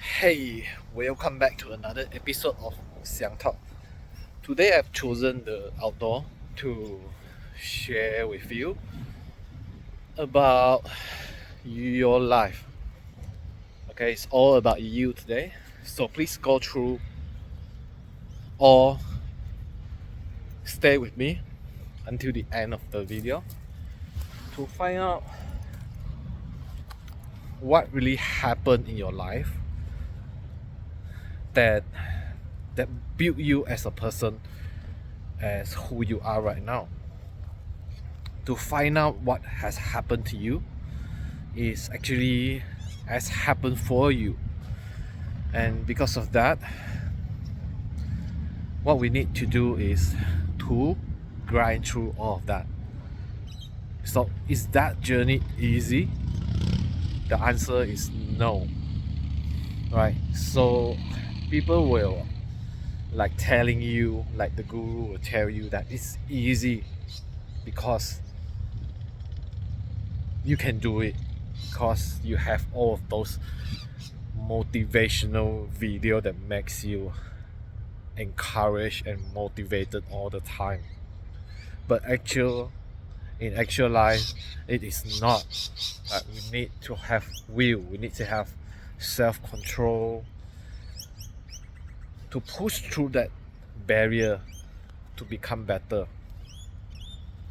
Hey, welcome back to another episode of Xiang Talk. Today I've chosen the outdoor to share with you about your life. Okay, it's all about you today. So please go through or stay with me until the end of the video to find out what really happened in your life that built you as a person, as who you are right now. To find out what has happened to you is actually has happened for you, and because of that, what we need to do is to grind through all of that. So is that journey easy? The answer is no, right? So people will like telling you, like the guru will tell you that it's easy because you can do it, because you have all of those motivational video that makes you encouraged and motivated all the time. But in actual life, it is not. We need to have will, we need to have self-control to push through that barrier to become better.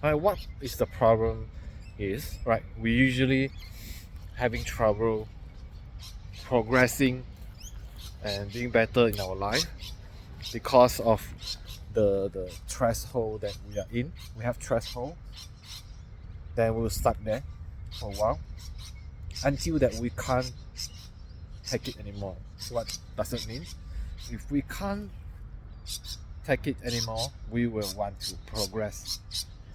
Right, what is the problem is, right, we usually having trouble progressing and being better in our life because of the threshold that we are in. We have threshold, then we'll stuck there for a while until that we can't take it anymore. What does it mean? If we can't take it anymore, we will want to progress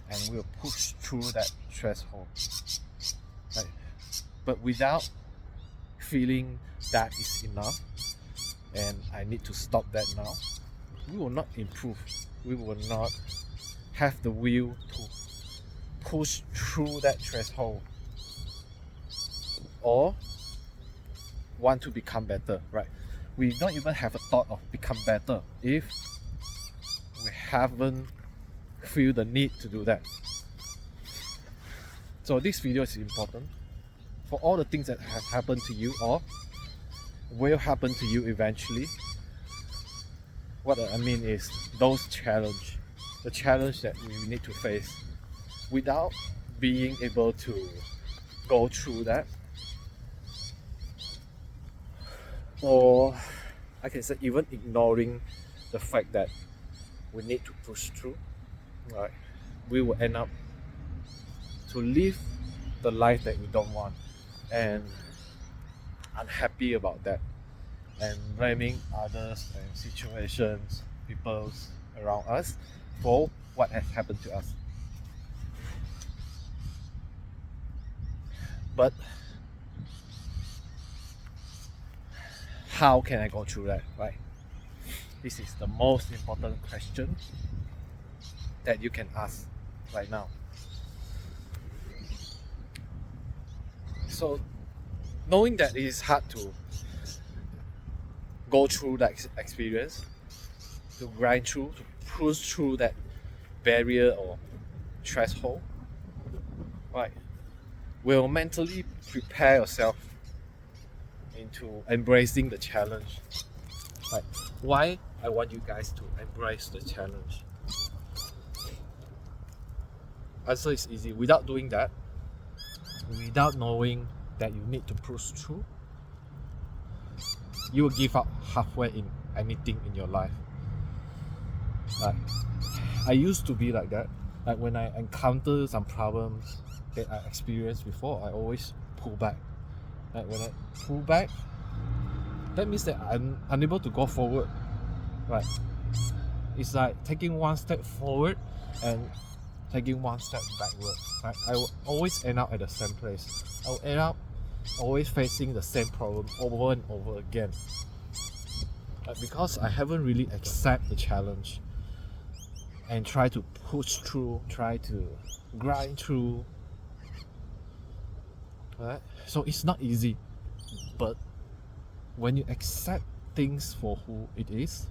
and we'll push through that threshold. Right? But without feeling that is enough and I need to stop that now, we will not improve. We will not have the will to push through that threshold or want to become better, right? We don't even have a thought of become better if we haven't feel the need to do that. So this video is important for all the things that have happened to you or will happen to you eventually. What I mean is those challenge, the challenge that we need to face without being able to go through that, or I can say even ignoring the fact that we need to push through, right? We will end up to live the life that we don't want and unhappy about that and blaming others and situations, people around us for what has happened to us. But how can I go through that, right? This is the most important question that you can ask right now. So knowing that it is hard to go through that experience, to grind through, to push through that barrier or threshold, right, will mentally prepare yourself into embracing the challenge. Like, why I want you guys to embrace the challenge? Answer is easy. Without doing that, without knowing that you need to push through, you will give up halfway in anything in your life. Like, I used to be like that. Like when I encounter some problems that I experienced before, I always pull back. Like when I pull back, that means that I'm unable to go forward. Right? It's like taking one step forward and taking one step backward. Right? I will always end up at the same place. I will end up always facing the same problem over and over again. Because I haven't really accepted the challenge and try to push through, try to grind through. Right? So it's not easy, but when you accept things for who it is,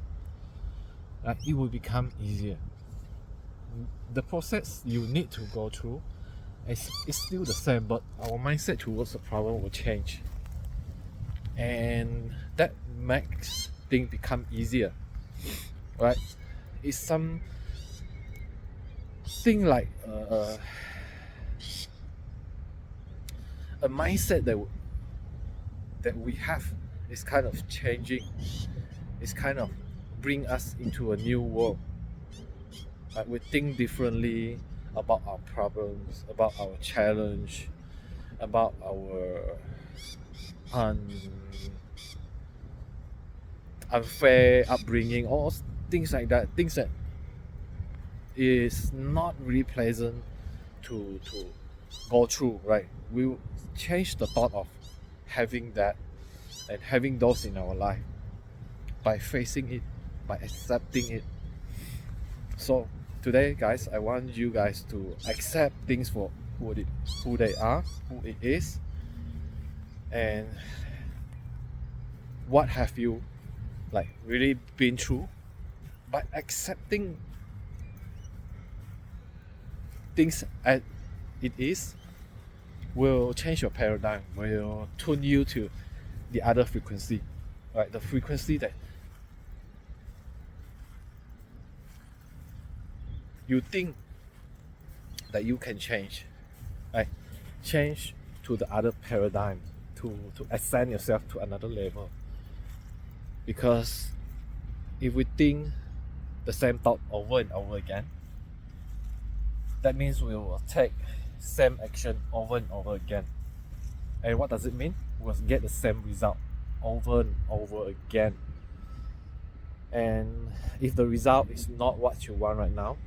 it will become easier. The process you need to go through is still the same, but our mindset towards the problem will change, and that makes things become easier, right? It's some thing like a mindset that we have is kind of changing. It's kind of bring us into a new world. Like we think differently about our problems, about our challenge, about our unfair upbringing, all things like that. Things that is not really pleasant to go through, right? We will change the thought of having that and having those in our life by facing it, by accepting it. So today, guys, I want you guys to accept things for who they are, who it is, and what have you like really been through. By accepting things as it is, will change your paradigm, will tune you to the other frequency, right? The frequency that you think that you can change, right? Change to the other paradigm, to ascend yourself to another level. Because if we think the same thought over and over again, that means we will take same action over and over again. And what does it mean? We'll get the same result over and over again. And if the result is not what you want right now,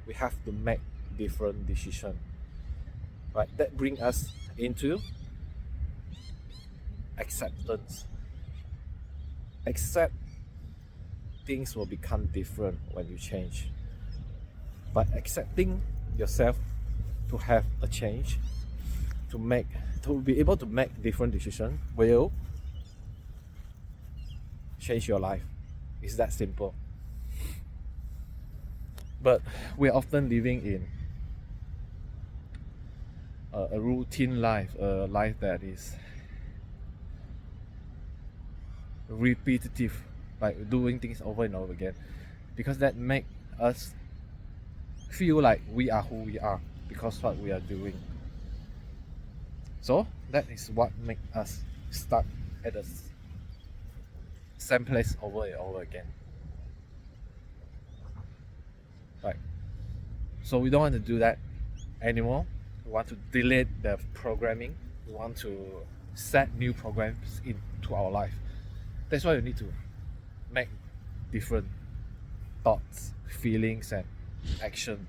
we have to make different decision, right? That brings us into acceptance. Accept things will become different when you change. But accepting yourself to have a change, to be able to make different decisions, will change your life. It's that simple. But we're often living in a routine life, a life that is repetitive, like doing things over and over again, because that make us feel like we are who we are because what we are doing. So that is what makes us stuck at the same place over and over again. Right. So we don't want to do that anymore. We want to delete the programming. We want to set new programs into our life. That's why we need to make different thoughts, feelings, and action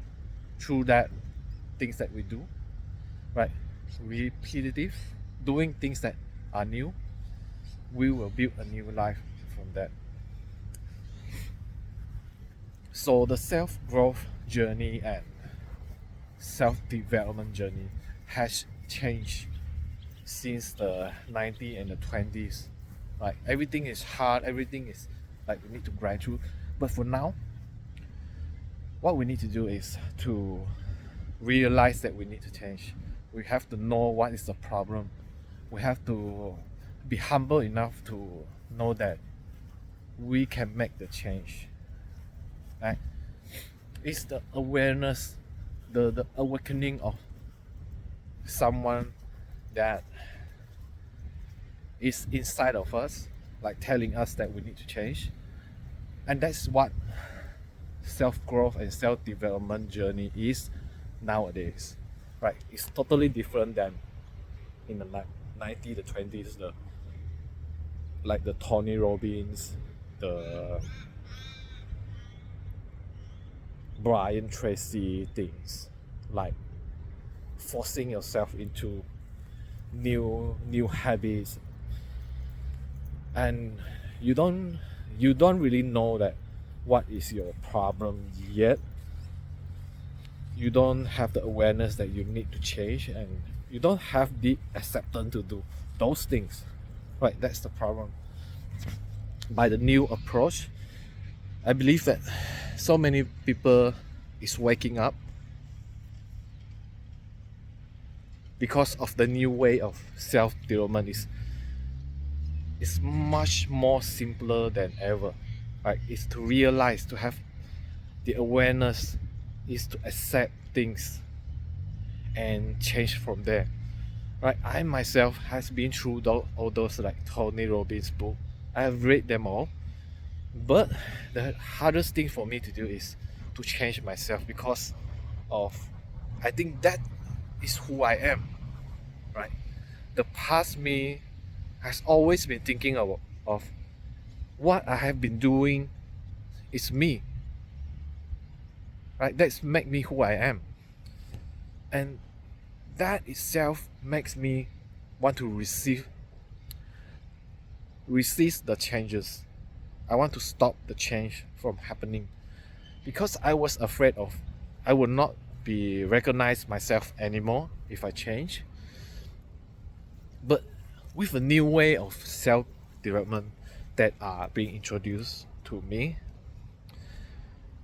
through that things that we do, right? Repetitive, doing things that are new, we will build a new life from that. So the self-growth journey and self-development journey has changed since the 90s and the 20s. Like everything is hard, everything is like we need to grind through. But for now, what we need to do is to realize that we need to change. We have to know what is the problem. We have to be humble enough to know that we can make the change. Right? It's the awareness, the awakening of someone that is inside of us, like telling us that we need to change. And that's what self-growth and self-development journey is nowadays, right? It's totally different than in the 90s, the 20s, like the Tony Robbins, the Brian Tracy things, like forcing yourself into new habits, and you don't really know that what is your problem yet. You don't have the awareness that you need to change, and you don't have the acceptance to do those things, Right, that's the problem. By the new approach, I believe that so many people is waking up because of the new way of self-development is much more simpler than ever. Right, it's to realize, to have the awareness, is to accept things and change from there. Right, I myself has been through all those like Tony Robbins book. I have read them all, but the hardest thing for me to do is to change myself, because of, I think that is who I am. Right, the past me has always been thinking of what I have been doing is me. Right, that's make me who I am, and that itself makes me want to resist the changes. I want to stop the change from happening, because I was afraid of I would not be recognize myself anymore if I change. But with a new way of self-development that are being introduced to me,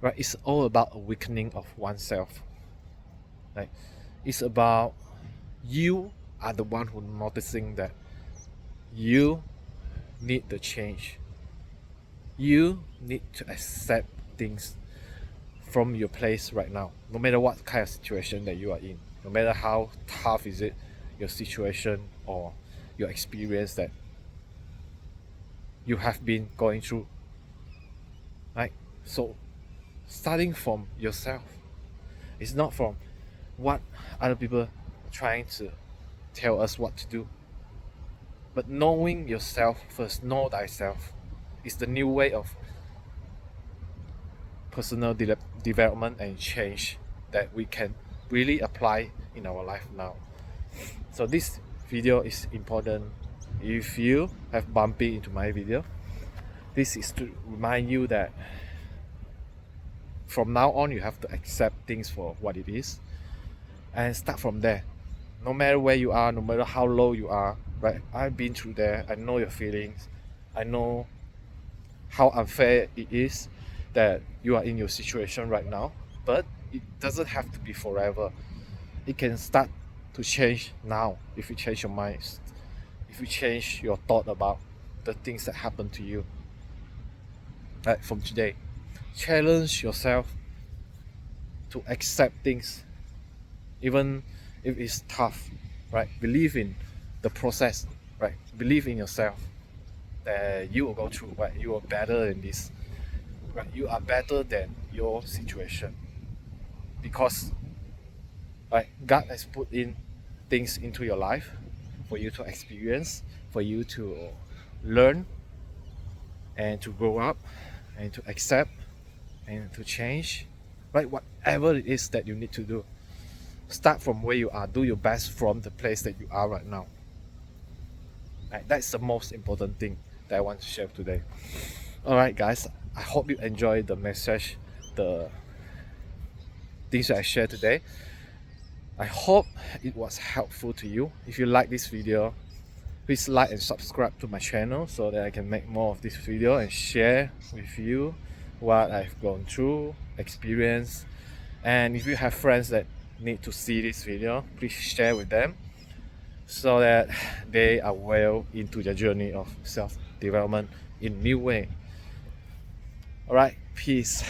right, it's all about awakening of oneself. Right, it's about you are the one who noticing that you need the change. You need to accept things from your place right now, no matter what kind of situation that you are in, no matter how tough is it, your situation or your experience that you have been going through. Right, so starting from yourself, it's not from what other people are trying to tell us what to do, but knowing yourself first. Know thyself is the new way of personal development and change that we can really apply in our life now. So this video is important. If you have bumpy into my video, this is to remind you that from now on you have to accept things for what it is and start from there. No matter where you are, no matter how low you are, right? I've been through there. I know your feelings. I know how unfair it is that you are in your situation right now, but it doesn't have to be forever. It can start to change now if you change your mind, if you change your thought about the things that happen to you. Right, from today, challenge yourself to accept things, even if it's tough. Right, believe in the process. Right, believe in yourself that you will go through. Right, you are better than this. Right, you are better than your situation, because right, God has put in things into your life for you to experience, for you to learn and to grow up and to accept and to change. Right, whatever it is that you need to do, start from where you are. Do your best from the place that you are right now. Right, that's the most important thing that I want to share today. Alright guys, I hope you enjoyed the message, the things that I shared today. I hope it was helpful to you. If you like this video, please like and subscribe to my channel so that I can make more of this video and share with you what I've gone through, experience. And if you have friends that need to see this video, please share with them so that they are well into their journey of self-development in new way. Alright, peace.